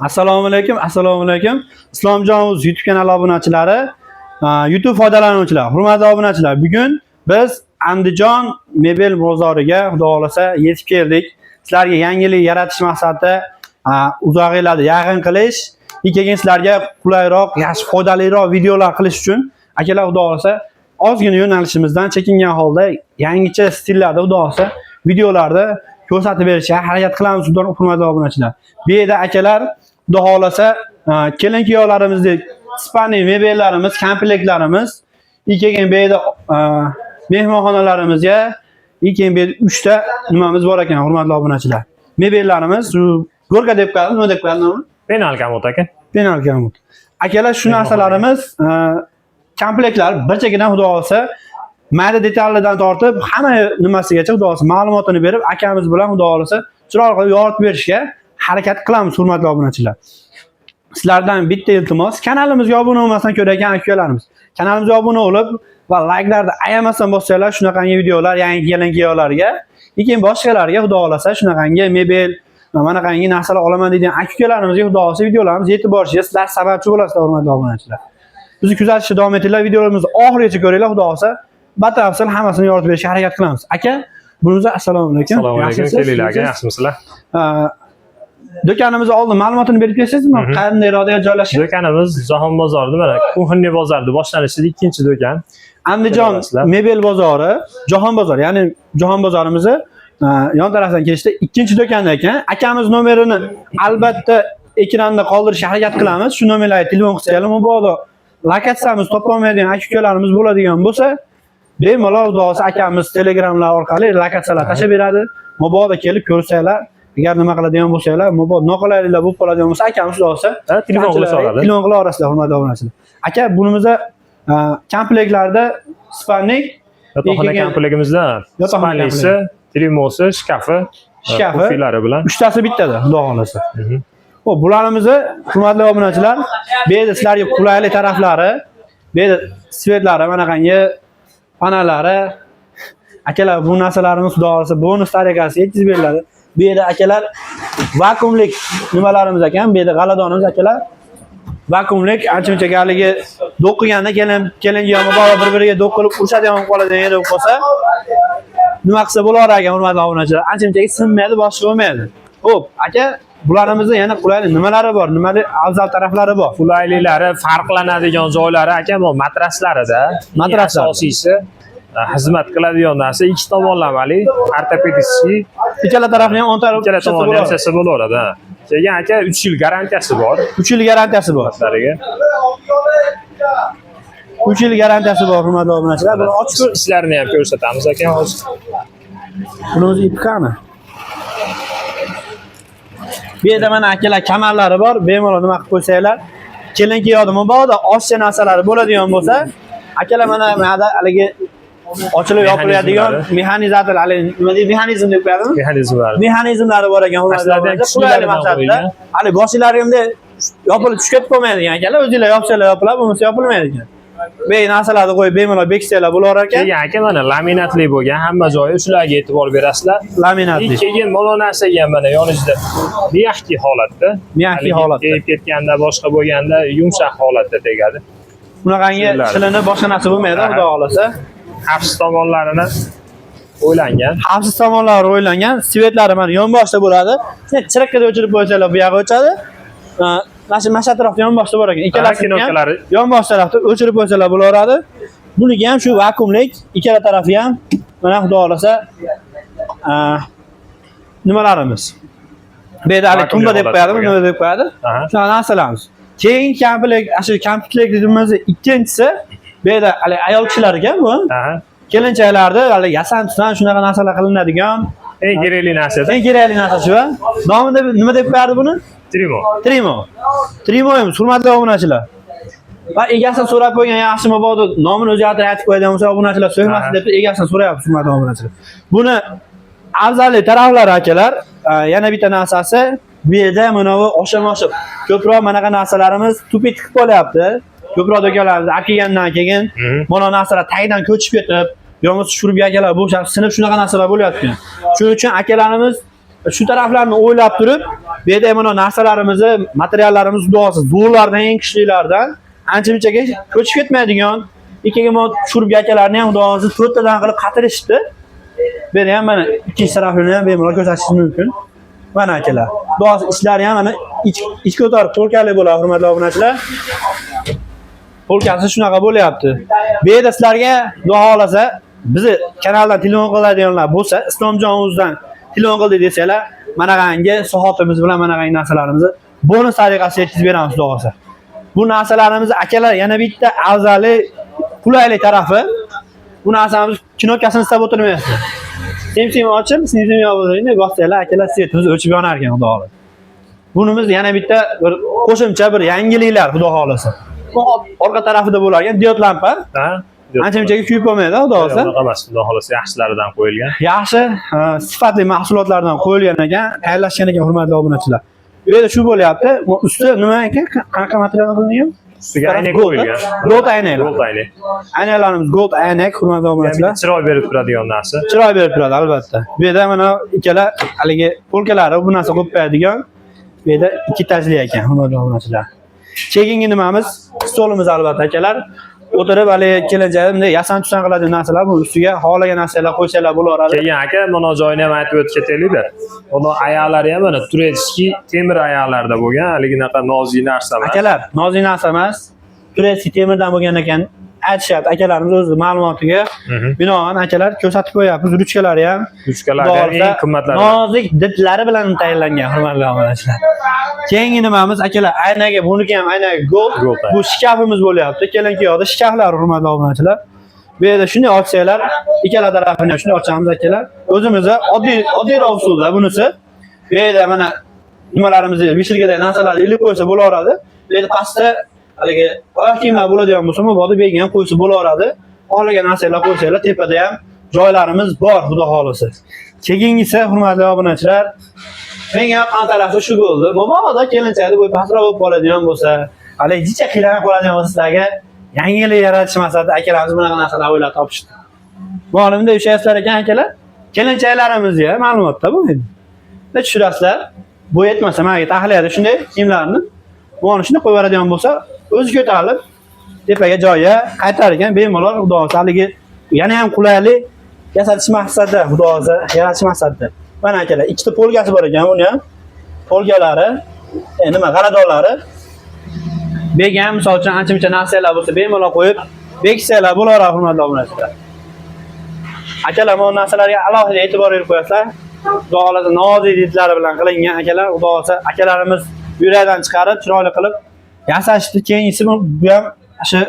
Assalomu alaykum, assalomu alaykum. Islomjon YouTube kanali obunachilari, YouTube foydalanuvchilari, hurmatli obunachilar. Bugun biz Andijon mebel bozoriga xudo xolasa yetib keldik. Sizlarga yangilik yaratish maqsadida uzoqlarni yaqin qilish, keyin sizlarga qulayroq, yaxshi foydaliroq videolar qilish uchun akalar xudo xolasa ozgina yo'nalishimizdan chekingan holda yangicha stillarda xudo xolasa videolarda ko'rsatib berishga harakat qilamiz, hurmatli obunachilar. Bu yerda akalar xudo xolasa kelin-kuyovlarimizdek Ispaniya mebellarimiz, komplektlarimiz, keyin bu yerda mehmonxonalarimizga, keyin bu yerda 3 ta nimamiz bor ekan, hurmatli obunachilar. Mebellarimiz Gorka deb qo'yadi, nima deb qo'yadi? Penal komod aka. Penal komod. Akalar shu narsalarimiz komplektlar bir chekidan xudo xolasa mayda detallardan tortib hamma nimasigacha xudo xolasa ma'lumotini berib, akamiz bilan xudo xolasa chiroyli qilib yoritib berishga harakat qilamiz, hurmatli obunachilar. Sizlardan bitta iltimos, kanalimizga obuna bo'lmasdan ko'rayotgan akalarimiz, kanalimizga obuna bo'lib va like'larni ayamasdan bossanglar, shunaqangi videolar yangi kelin-kuyovlarga, keyin boshqalarga xudo xolasa shunaqangi mebel, manaqangi narsalar olaman degan akalarimiz xudo xolasa videolarimiz yetib borishiga sizlar sababchi bo'lasizlar, hurmatli obunachilar. Bizni kuzatishda davom etinglar, videolarimizni oxirigacha ko'ringlar, xudo xolasa batafsil hammasini yoritib berishga harakat qilamiz. Aka, buningizga assalomu alaykum. Assalomu alaykum, kelinglar aka, yaxshimisizlar? Do'konimizni oldin ma'lumotini berib bersangizmi? Qanday joyda joylashgan? Do'konimiz Jahon bozorida, mana Kuxinni bozorida boshlanishida ikkinchi do'kon. Andijon mebel bozori, Jahon bozori, ya'ni Jahon bozorimizni yon tarafdan kelishda ikkinchi do'konda ekan. Akamiz nomerini albatta ekranda qoldirishga harakat qilamiz. Shu nomerlarga telefon qilsanglar, mabodo lokatsiyamiz topolmaydigan akalarimiz bo'ladigan bo'lsa, bemalol xudosi akamiz Telegramlar orqali lokatsiyalar tashab beradi. Mabodo kelib ko'rsanglar, agar nima qiladigan bo'lsanglar, mabodo noqulayliklar bo'lib qoladigan bo'lsa, akamiz xudosi telefon qilib so'radi. Telefon qila olasizlar, hurmatli obunachilar. Aka, bunimizda komplektlarda spannik, yotoqxona komplektimiizda spanlisi, trimosi, shkafi, pufilari bilan 3 tasi bittada, xudo xolasa. Xo'p, bularimizni hurmatli obunachilar, bu yerda sizlarga qulaylik taraflari, bu yerda svetlari, manaqangi panallari, akalar bu narsalarimiz xudo xolasa bonus tariqasida yetkazib beriladi. Bu yerda akalar vakuumlik nimalarimiz ekan, bu yerda g'aladonimiz akalar vakuumlik, ancha-muncha galigi do'qiganda kelin-kuyov bora bir-biriga do'q qilib urishadigan bo'lib qoladigan yer bo'lib qolsa, nima qilsa bo'lar ekan, hurmatli obunachilar? Ancha-muncha sinmaydi, boshqa bo'lmaydi. Xo'p, aka, bularimizni yana qulaylik nimalari bor? Nimali afzal taraflari bor? Qulayliklari, farqlanadigan joylari aka, bu matraslarida. Matraslar asosiysi xizmat qiladigan narsa ikki tomonlamali, ortopedический. Ikkala tarafni ham o'ntarib ikkala tomonni ham bo'laveradi. Keyin aka 3 yil garantiyasi bor. 3 yil garantiyasi bor. 3 yil garantiyasi bor, hurmatli obunachilar. Buni ochib ishlarini ham ko'rsatamiz aka hozir. Bunimiz ipkami? Bu yerda mana akalar kamarlari bor, bemalol nima qilib qo'ysanglar, kelin-kuyovda mabodo oshcha narsalari bo'ladigan bo'lsa, akalar mana haligi ochilib yopiladigan mexanizator, nima deydi, mexanizm deb qo'yadimi? Mexanizmlari bor ekan, qulaylik maqsadida. Hali boshlaringizda yopilib tushib ketib qolmaydigan akalar, o'zingizlar yopsanglar yopiladi, bo'lmasa yopilmaydi ekan. Bu narsalarni qo'yib bemalol beksanglar bo'lar ekan. Keyin aka mana laminatli bo'lgan, hamma joyi shularga e'tibor berasizlar. Laminatli. Keyin mana narsaga ham mana yoningizda miyahki holatda, miyahki holatda tegib ketganda, boshqa bo'lganda yumshoq holatda tegadi. Bunaqangi tilini boshqa narsa bo'lmaydi, xudo xolasa. Xavfsiz tomonlarini o'ylangan. Xavfsiz tomonlari o'ylangan. Svetlari mana yonboshda bo'ladi. Chiroqqada o'chirib qo'ysanglar, bu yoqqa o'chadi. Mana shu tarafda yonboshda bor ekan. Ikkalasi ham yonbosh tarafda o'chirib qo'ysanglar bo'laveradi. Buniki ham shu vakuumlik, ikkala tarafi ham mana xudo xolasa nimalarimiz. Bu yerda hali tumba deb qo'yadimi, nima deb qo'yadi? Shunaqa narsalarimiz. Keyin komplektimiz ikkinchisi, bu yerda hali ayol kishilar ekan bu. Kelinchaklarda hali yasantudan shunaqa narsalar qilinadigan eng kerakli narsa. Eng kerakli narsa shu. Nomida nima deb qo'yadi buni? Trimo. Trimoyimiz, hurmatli obunachilar. Va egasidan so'rab qo'ygan yaxshi mabodo nomini o'zgartirib aytib qo'yadigan bo'lsa, obunachilar so'ymasin deb egasidan so'rayapsiz, hurmatli obunachilar. Buni afzalli taraflari akalar, yana bitta narsasi, bu yerda mana bu oshib ko'proq manaqa narsalarimiz tupit qilib qolyapti. Ko'proq do'konlarimiz kelgandan keyin mana narsalar tagidan ko'chib ketib, yo'lmas shurub akalar bo'shab sinib shunaqa narsalar bo'lyapti. Shuning uchun akalarimiz Shu taraflarni o'ylab turib, bu yerda mana narsalarimizni, materiallarimiz xudosi zo'rlardan, eng kuchlilardan ancha-munchaga ko'chib ketmaydigan ikkiga mod tushirib akalarni ham xudosi 4 tadan qilib qatirishibdi. Bu yerda ham mana ikkinchi tarafini ham bemalol ko'rsatishingiz mumkin. Mana akalar. Xudosi ishlari ham mana ichki ko'tarib polkali bo'ladi, hurmatli obunachilar. Polkasi shunaqa bo'lyapti. Bu yerda sizlarga xudo xolasa bizni kanaldan telefon qiladiganlar bo'lsa, Islomjon o'zidan telefon qildi desanglar, manaqangi soatimiz bilan manaqangi narsalarimizni bonus tariqasida yetkazib beramiz xudo xolasa. Bu narsalarimizni akalar yana bitta afzali qulaylik tarafi, bu narsamiz knopkasini istab o'tirmayapsiz. Sim ochib, sim yopilganini bossanglar, akalar svetimiz o'chib yonar ekan xudo xolasa. Bunimiz yana bitta bir qo'shimcha bir yangiliklar xudo xolasa. Orqa tarafida bo'lar ekan diod lampa. Ha? Ancha-munchaga kuyib bo'lmaydi, xudo xolasa. Unaqa emas, xudo xolasa yaxshilaridan qo'yilgan. Yaxshi, sifatli mahsulotlardan qo'yilgan ekan, tayyorlashgan ekan hurmatli obunachilar. Bu yerda shu bo'lyapti. Usti nima ekan? Qanaqa materialdan qilingan? Ustiga aynak qo'yilgan. Gold aynaklar. Gold aynak. Aynaklarimiz gold aynak, hurmatli obunachilar. Chiroy berib turadigan narsa. Chiroy berib turadi albatta. Bu yerda mana ikkala haligi polkalari bu narsa qo'yib qo'yadigan. Bu yerda ikki tajli ekan, hurmatli obunachilar. Keyingi nimamiz stolimiz albatta akalar. O'tirib hali kelajagida bunday yasan-tusan qiladigan narsalar bu ustiga xohlagan narsalar qo'ysalar bo'laveradi. Keyin aka, mana joyini ham aytib o'tib ketaylik-da. Buni oyoqlari ham mana turetskiy temir oyoqlarda bo'lgan, haliginaqa nozik narsa emas. Akalar, nozik narsa emas. Turetskiy temirdan bo'lgan ekan aytishyapti akalarimiz o'z ma'lumotiga binoan akalar ko'rsatib qo'yapmiz. Ruchkalari ham, ruchkalari ham eng qimmatlari. Nozik didlari bilan tayyorlangan, hurmatli obunachilar. Keyingi nimamiz akalar, aynaga, buniki ham aynaga gold. Bu shkafimiz bo'lyapti. Kelinkiyoqda shkaflar, hurmatli obunachilar. Bu yerda shunday ochsanglar, ikkala tarafini ham shunday ochamiz akalar. O'zimizda oddiy usulda bunisi. Bu yerda mana nimalarimizni, vishilgadagi narsalarni ilib qo'ysa bo'laveradi. Bu yerda pastda haligi oyoq kiyimlar bo'ladigan bo'lsa, mabodo bergan ham qo'ysa bo'laveradi. Xohlagan narsalar qo'ysanglar, tepada ham joylarimiz bor, xudo xolasa. Keyingisi, hurmatli obunachilar, menga yoqqan tarafi shu bo'ldi. Mabodo kelinchakda bo'y pastroq bo'lib qoladigan bo'lsa, hali jicha qiylanib qoladigan bo'lsa, sizlarga yangilik yaratish maqsadida akalarimiz bunaqa narsalar o'ylab topishdi. Ma'lumda ushlayapsizlar ekan akalar. Kelinchaklarimizga ma'lumotda bu endi. Tushirasizlar. Bu yetmasa, menga taxlayadi shunday kiyimlarni. Buni shunday qo'yib yuboradigan bo'lsa, o'zi ko'tarilib tepaga joyiga qaytarar ekan, bemalol xudo xolasa haligi yana ham qulaylik yasatish maqsadida, xudo xolasa yaratish maqsadida. Mana akalar, ikkita polkasi bor ekan, buni ham polkalari, nima g'aladonlari. Bergan misol uchun ancha-muncha narsalar bo'lsa, bemalol qo'yib beksanglar bo'laveradi, hurmatli obunachilar. Akalar, bu narsalarga alohida e'tibor berib qo'yasizlar. Xudo xolasa nozik didlari bilan qilingan akalar, xudo xolasa akalarimiz yurakdan chiqarib, chiroyli qilib yasashdi. Keyingisi bu ham shu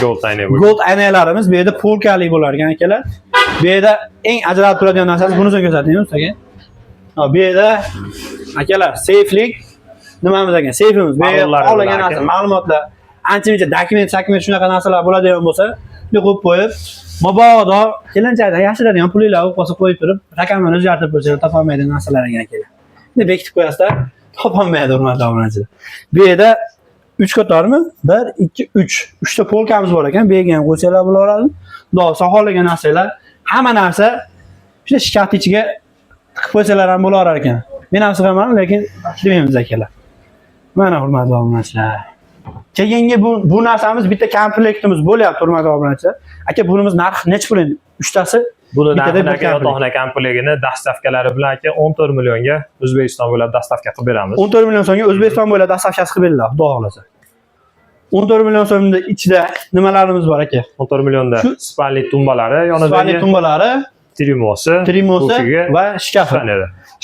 gold aynak. Gold aynaklarimiz bu yerda polkali bo'lar ekan akalar. Bu yerda eng ajralib turadigan narsasi bunisini ko'rsataymi sizga? Bu yerda akalar, seyflik nimamiz ekan? Seyfimiz. Bu yerda xohlagan narsa, ma'lumotlar, ancha-muncha dokument shunaqa narsalar bo'ladigan bo'lsa, bu qo'yib qo'yib, mabodo kelinchakda yashiradigan pulinglar bo'lib qolsa qo'yib turib, raqamini o'zgartirib qo'yishga topolmaydigan narsalar ekan akalar. Endi bekitib qo'yasizlar, topolmaydi, hurmatli obunachilar. Bu yerda 3 qatormi? 1 2 3. 3 ta polkamiz bor ekan. Bu yerga ham qo'ysanglar bo'laveradi. Xudo xohlagan narsalar, hamma narsa o'sha shkafning ichiga tiqib qo'ysalar ham bo'laverar ekan. Men ham sig'aman, lekin demaymiz akalar. Mana hurmatli obunachilar. Keyingi bu narsamiz bitta komplektimiz bo'lyapti, hurmatli obunachilar. Aka, bunimiz narxi necha pul endi? 3 tasi buni narxi yotoqxona komplektini dastavkalari bilan aka 14 millionga O'zbekiston bo'ylab dastavka qilib beramiz. 14 million so'mga O'zbekiston bo'ylab dastavkasi qilib beriladi, xudo xolasa. 14 million so'mning ichida nimalarimiz bor aka? 14 millionda spalnik tumbalari, yonidagi tumbalari, trimosi va shkafi.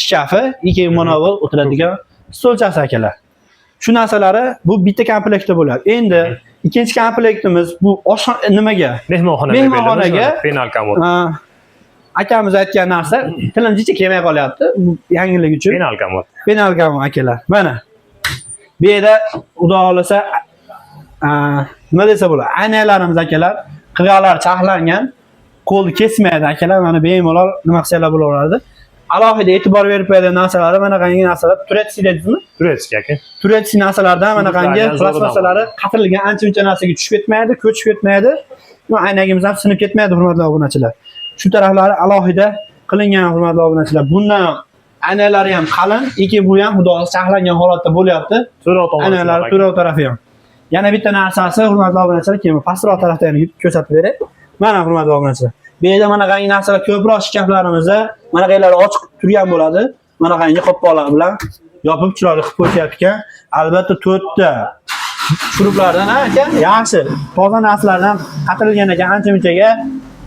Shkafi, ikki monovol o'tiradigan stolchasi akalar. Shu narsalari bu bitta komplektda bo'ladi. Endi ikkinchi komplektimiz bu nimaga? Mehmonxonaga penal komod. Akamiz aytgan narsa tilim jicha kelmay qolyapti. Bu yangilik uchun. Penal komod. Penal komod akalar. Mana. Bu yerda xudo xolasa nima desa bo'ladi? Aynaklarimiz akalar, qirg'oqlar chaqlangan, qo'lni kesmaydi akalar. Mana bemalol nima qilsalar bo'laveradi. Alohida e'tibor berib qo'yadigan narsalari mana qanday narsalar, Turetskiy deydingizmi? Turetskiy aka. Turetskiy narsalardan mana qanday plastmasalari qatirilgan ancha-muncha narsaga tushib ketmaydi, ko'chib ketmaydi. Bu aynagimiz ham sinib ketmaydi, hurmatli obunachilar. Shu taraflari alohida qilingan, hurmatli obunachilar. Bundan Aynalari ham qalin, lekin bu ham xudo saqlangan holatda bo'lyapti. To'rov tomoni. Aynalari to'rov tarafi ham. Yana bitta narsasi, hurmatli obunachilar, keyin pastroq tarafda ham ko'rsatib beray. Mana hurmatli obunachilar. Bu yerda mana qanday narsalar ko'proq shkaflarimizda mana qaylar ochiq turgan bo'ladi. Mana qanday qopqoqlar bilan yopib chiroyli qilib qo'yib ekan. Albatta 4 ta shuruplardan aka, yaxshi, toza narsalardan qatilgan ekan, ancha-munchaga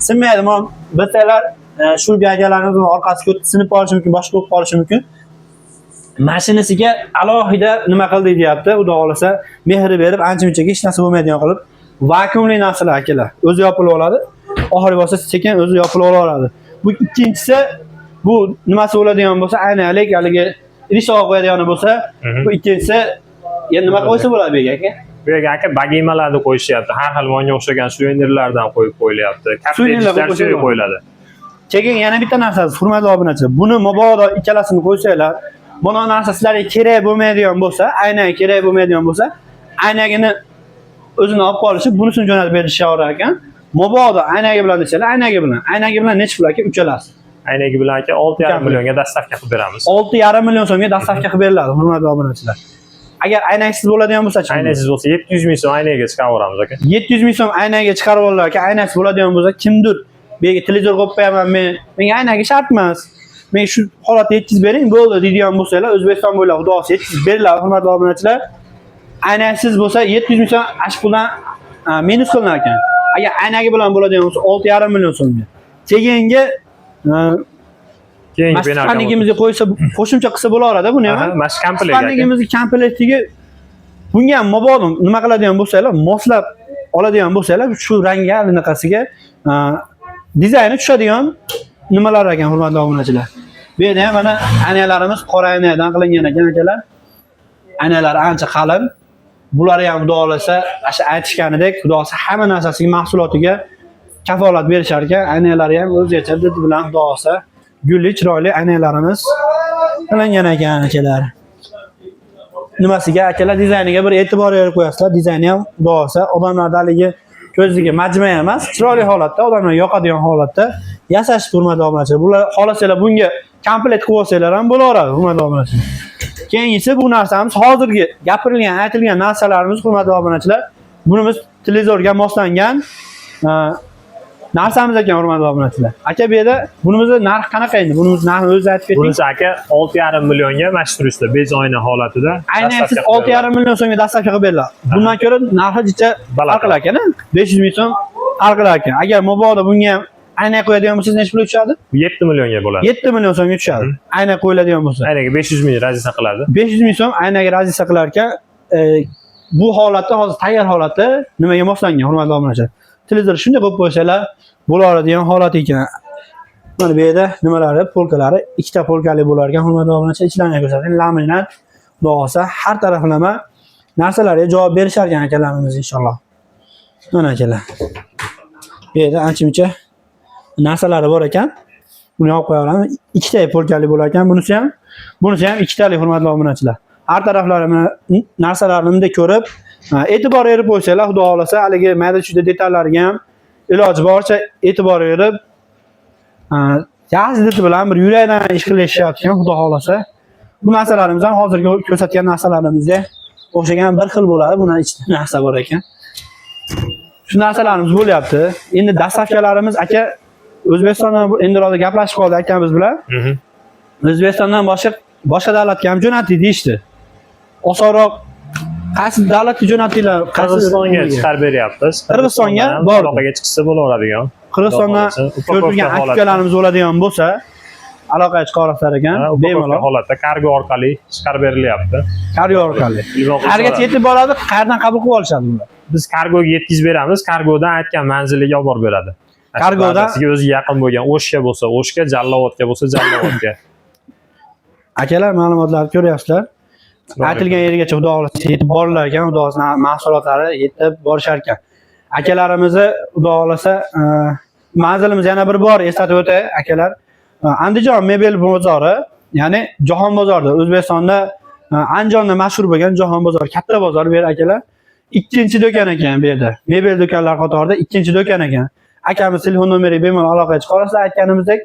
sinmaydi. Mana bittalar shu gagalarimiz orqasiga sinib qolishi mumkin, boshqa bo'lib qolishi mumkin. Mashinasiga alohida nima qildi deyapti, xudo xolasa, mehri berib, ancha-munchaga hech narsa bo'lmaydigan qilib, vakuumli narsalar akalar, o'zi yopilib oladi. Oxiri bo'lsa sekin o'zi yopilib olaveradi. Bu ikkinchisi, bu nimasi bo'ladigan bo'lsa, aynalik, haligi idish qo'yadigan bo'lsa, bu ikkinchisi endi nima qo'ysa bo'ladi bu aka? Bu yerga aka bagimalarni qo'yishyapti. Har xil monga o'xshagan suvenirlardan qo'yib qo'yilyapti. Katta qo'yiladi. Keyin yana bitta narsasi, hurmatli obunachilar, buni mabodo ikkalasini qo'ysanglar, buni narsa sizlarga kerak bo'lmaydigan bo'lsa, aynan kerak bo'lmaydigan bo'lsa, aynagini o'zini olib qolishi, bunisini jo'natib berishaver ekan. Mabodo aynaga bilan desanglar, aynaga bilan necha pul aka uchalasi? Aynaga bilan aka 6,5 millionga dastavka qilib beramiz. 6,5 million so'mga dastavka qilib beriladi, hurmatli obunachilar. Agar aynaksiz bo'ladigan bo'lsa-chi? Aynaksiz bo'lsa 700 ming so'm aynaga chiqaraveramiz aka. 700 ming so'm aynaga chiqarib oladilar aka. Aynaksiz bo'ladigan bo'lsa, kimdir bu yerga televizor qo'yib qo'yaman men. Menga aynaga shart emas. Men shu holatda 700 bering, bo'ldi deydigan bo'lsanglar, O'zbekiston bo'ylab xudosi 700 beriladi, hurmatli obunachilar. Aynaksiz bo'lsa 700 ming so'm ash puldan minus qilinar ekan. Agar aynaga bilan bo'ladigan bo'lsa 6,5 million so'mga. Keyingi mashqanligimizga qo'ysa, qo'shimcha qilsa bo'laveradi buni ham. Mashq komplekt. Mashqanligimizga komplektiga bunga ham mabodo nima qiladigan bo'lsanglar, moslab oladigan bo'lsanglar, shu rangga anaqasiga dizayni tushadigan nimalar ekan, hurmatli obunachilar. Bu yerda ham mana aynalarimiz qora aynadan qilingan ekan akalar. Aynalar ancha qalin. Bular ham xudo xolasa, o'sha aytishganidek, xudo xolasa hamma narsasiga, mahsulotiga kafolat berishar ekan. Aynalari ham o'zgacha did bilan xudo xolasa gulli, chiroyli aynalarimiz qilingan ekan akalar. Nimasiga akalar dizayniga bir e'tibor berib qo'yasizlar. Dizayni ham xudo xolasa odamlarda haligi ko'ziga majma emas, chiroyli holatda, odamlarga yoqadigan holatda yasash, hurmatli obunachilar. Bular xohlasalar bunga komplekt qilib olsanglar ham bo'laveradi, hurmatli obunachilar. Keyingisi bu narsamiz hozirgi gapirilgan, aytilgan narsalarimiz, hurmatli obunachilar. Bunimiz televizorga moslangan narsamiz ekan, hurmatli obunachilar. Aka bu yerda bunimizning narxi qanaqa endi? Bunimiz narxini o'zingiz aytib keting. Bunisi aka 6,5 millionga mashturistda bez oyna holatida. Aynan siz 6,5 million so'mga dastavka qilib beriladi. Bundan ko'ra narxi jicha farq qilar ekan, 500 ming so'm farq qilar ekan. Agar mabodo bunga ayna qo'yadigan bo'lsangiz necha pul tushadi? 7 millionga bo'ladi. 7 million so'mga tushadi. Ayna qo'yiladigan bo'lsa. Aynaga 500 ming razisa qiladi. 500 ming so'm aynaga razisa qilar ekan. Bu holatda hozir tayyor holatda nimaga moslangan, hurmatli obunachilar. Televizor shunday qo'yib qo'ysalar bo'laveradigan holat ekan. Mana bu yerda nimalari, polkalari, ikkita polkali bo'lar ekan, hurmatli obunachilar. Ichlarini ko'rsating, laminat, bo'lsa har taraflama narsalarga javob berishar ekan akalarimiz inshaalloh. Mana akalar. Bu yerda ancha-muncha narsalari bor ekan. Buni olib qo'yaveramiz. Ikkita polkali bo'lar ekan, bunisi ham ikkitalik, hurmatli obunachilar. Har taraflarini narsalarini ko'rib, e'tibor berib qo'ysanglar, xudo xolasa, haligi mayda-chuyda detallarga ham iloji boricha e'tibor berib, yaxshi bilan bir yurakdan ish qilishyapti, xudo xolasa. Bu narsalarimiz ham hozirgi ko'rsatgan narsalarimizga o'xshagan bir xil bo'ladi. Bundan ichida narsa bor ekan. Shu narsalarimiz bo'lyapti. Endi dastavkalarimiz aka O'zbekistondan endi hozir gaplashib qoldik akamiz bilan. O'zbekistondan boshqa davlatga ham jo'natdik deyishdi. Osonroq qaysi davlatga jo'natdinglar? Qirg'izistonga chiqarib beryapmiz. Qirg'izistonga bor. Aloqaga chiqsa bo'laveradigan. Qirg'izistondan ko'rgan akkalarimiz bo'ladigan bo'lsa, aloqaga chiqarasizlar ekan. Bemalol holatda kargo orqali chiqarib berilyapti. Kargo orqali. Qayergacha yetib boradi, qayerdan qabul qilib olishadi bular? Biz kargoga yetkazib beramiz, kargodan aytgan manziliga olib borib beradi. Kargodan o'ziga yaqin bo'lgan O'shga bo'lsa, O'shga, Jallovodga bo'lsa, Jallovodga. Akalar, ma'lumotlarni ko'ryapsizlar. Aytilgan yergacha xudo xolasa yetib borilar ekan, xudo xolasa mahsulotlari yetib borishar ekan. Akalarimizni xudo xolasa manzilimiz yana bir bor eslatib o'tay akalar. Andijon mebel bozori, ya'ni Jahon bozorida, O'zbekistonda Andijonda mashhur bo'lgan Jahon bozori, katta bozor bu yer akalar. Ikkinchi do'kon ekan bu yerda. Mebel do'konlar qatorida ikkinchi do'kon ekan. Akamiz telefon nomeriga bemalol aloqaga chiqarasizlar. Aytganimizdek,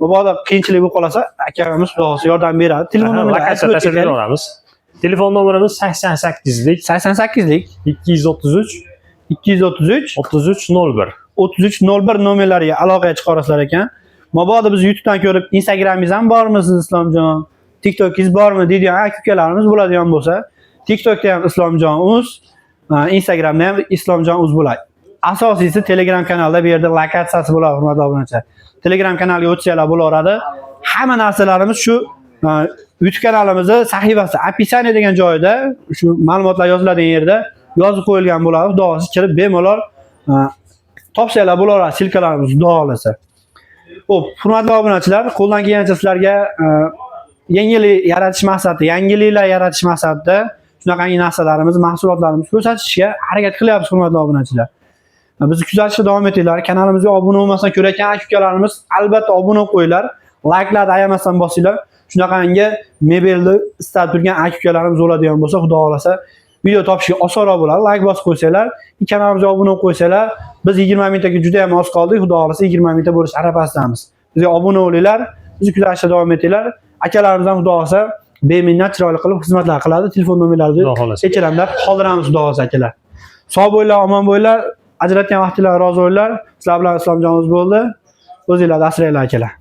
mabodo qiyinchilik bo'lib qolsa, akamiz xudo xohlasa yordam beradi. Telefon nomerini lokatsiya tashlab beraveramiz. Telefon nomerimiz 88lik 88lik 233 233 3301. 3301 nomerlariga aloqaga chiqarasizlar ekan. Mabodo biz YouTubedan ko'rib, Instagramingiz ham bormi siz Islomjon? TikTokingiz bormi deydigan aka-ukalarimiz bo'ladigan bo'lsa, TikTokda ham islomjon.uz, Instagramda ham islomjon.uz bo'ladi. Asosiysi Telegram kanalda bu yerda lokatsiyasi bo'ladi, hurmatli obunachilar. Telegram kanaliga o'tsanglar bo'laveradi. Hamma narsalarimiz shu YouTube kanalimizning sahifasi описание degan joyida shu ma'lumotlar yoziladigan yerda yozib qo'yilgan bo'ladi. Xudo xohlasa kirib bemalol topsanglar bo'laveradi silkalarimiz xudo xohlasa. Xo'p, hurmatli obunachilar, qo'ldan kelgancha sizlarga yangilik yaratish maqsadida, yangiliklar yaratish maqsadida shunaqangi narsalarimiz, mahsulotlarimiz ko'rsatishga harakat qilyapmiz, hurmatli obunachilar. Bizni kuzatishda davom etinglar. Kanalimizga obuna bo'lmasan ko'rayotgan aka-ukalarimiz albatta obuna qo'yinglar. Like'larni ayamasdan bosinglar. Shunaqangi mebelni istab turgan aka-ukalarimiz bo'ladigan bo'lsa, xudo xolasa video topishga osonroq bo'ladi. Like bosib qo'ysanglar, kanalimizga obuna qo'ysanglar, biz 20 mingtaga juda ham oz qoldik. Xudo xolasa 20 mingta bo'lish arafasidamiz. Bizga obuna bo'linglar, bizni kuzatishda davom etinglar. Akalarimiz ham xudo xolasa beminnat chiroyli qilib xizmatlar qiladi. Telefon nomerlarini kechiramlar, qoldiramiz xudo xolasa akalar. Sog' bo'linglar, omon bo'linglar. Ajratgan vaqtinglar rozi bo'linglar. Sizlar bilan Islomjonimiz bo'ldi. O'zinglarni asranglar akalar.